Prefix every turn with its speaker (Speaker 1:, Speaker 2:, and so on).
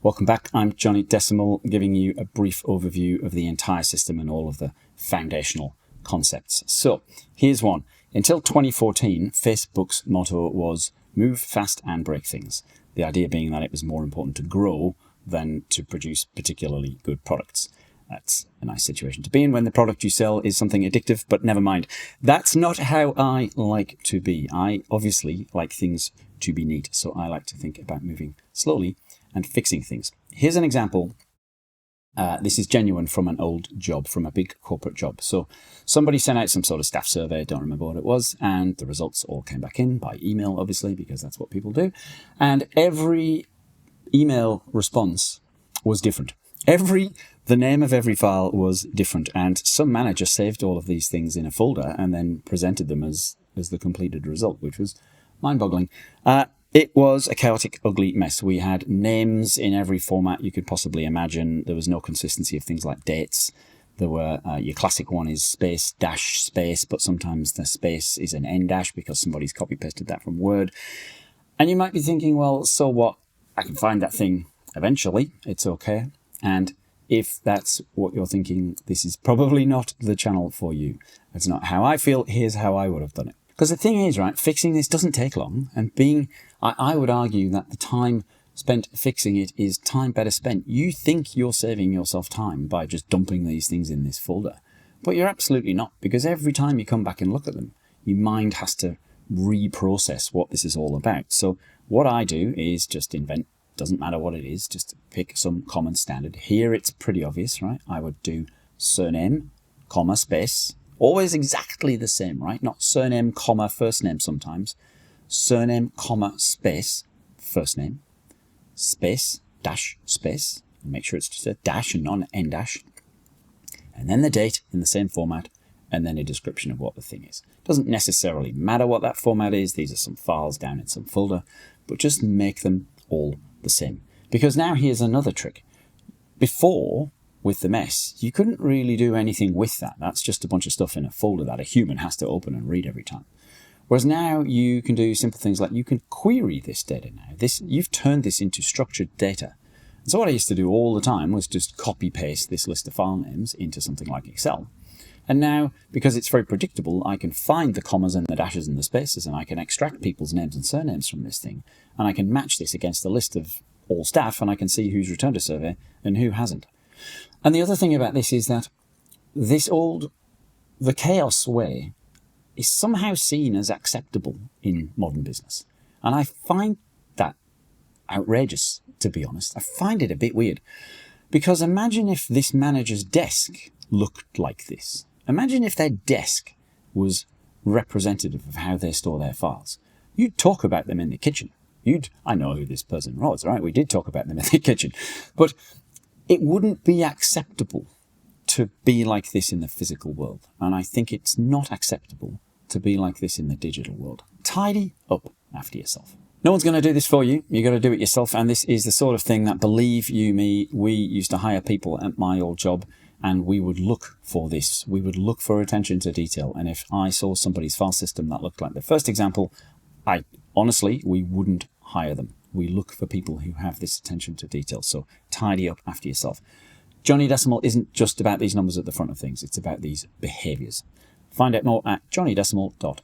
Speaker 1: Welcome back. I'm Johnny.Decimal, giving you a brief overview of the entire system and all of the foundational concepts. So here's one. Until 2014, Facebook's motto was move fast and break things. The idea being that it was more important to grow than to produce particularly good products. That's a nice situation to be in when the product you sell is something addictive, but never mind. That's not how I like to be. I obviously like things to be neat, so I like to think about moving slowly and fixing things. Here's an example. This is genuine from an old job, from a big corporate job. So somebody sent out some sort of staff survey, don't remember what it was, and the results all came back in by email, obviously, because that's what people do. And every email response was different. The name of every file was different, and some manager saved all of these things in a folder and then presented them as the completed result, which was mind-boggling. It was a chaotic, ugly mess. We had names in every format you could possibly imagine. There was no consistency of things like dates. There were, your classic one is space, dash, space, but sometimes the space is an N dash because somebody's copy-pasted that from Word. And you might be thinking, well, so what? I can find that thing eventually. It's okay. And if that's what you're thinking, this is probably not the channel for you. That's not how I feel. Here's how I would have done it. Because the thing is, right, fixing this doesn't take long. And I would argue that the time spent fixing it is time better spent. You think you're saving yourself time by just dumping these things in this folder. But you're absolutely not, because every time you come back and look at them, your mind has to reprocess what this is all about. So what I do is just invent, doesn't matter what it is, just pick some common standard. Here it's pretty obvious, right? I would do surname, comma, space. Always exactly the same, right? Not surname, comma, first name sometimes. Surname, comma, space, first name, space, dash, space. Make sure it's just a dash and not an N dash. And then the date in the same format, and then a description of what the thing is. Doesn't necessarily matter what that format is. These are some files down in some folder, but just make them all the same. Because now here's another trick. Before, with the mess, you couldn't really do anything with that. That's just a bunch of stuff in a folder that a human has to open and read every time. Whereas now you can do simple things like you can query this data now. You've turned this into structured data. And so what I used to do all the time was just copy paste this list of file names into something like Excel. And now, because it's very predictable, I can find the commas and the dashes and the spaces, and I can extract people's names and surnames from this thing. And I can match this against the list of all staff, and I can see who's returned a survey and who hasn't. And the other thing about this is that the chaos way is somehow seen as acceptable in modern business. And I find that outrageous, to be honest. I find it a bit weird. Because imagine if this manager's desk looked like this. Imagine if their desk was representative of how they store their files. You'd talk about them in the kitchen. I know who this person was, right? We did talk about them in the kitchen. But it wouldn't be acceptable to be like this in the physical world. And I think it's not acceptable to be like this in the digital world. Tidy up after yourself. No one's going to do this for you. You've got to do it yourself. And this is the sort of thing that, believe you me, we used to hire people at my old job, and we would look for this. We would look for attention to detail. And if I saw somebody's file system that looked like the first example, we wouldn't hire them. We look for people who have this attention to detail. So tidy up after yourself. Johnny.Decimal isn't just about these numbers at the front of things. It's about these behaviors. Find out more at Johnny.Decimal.com.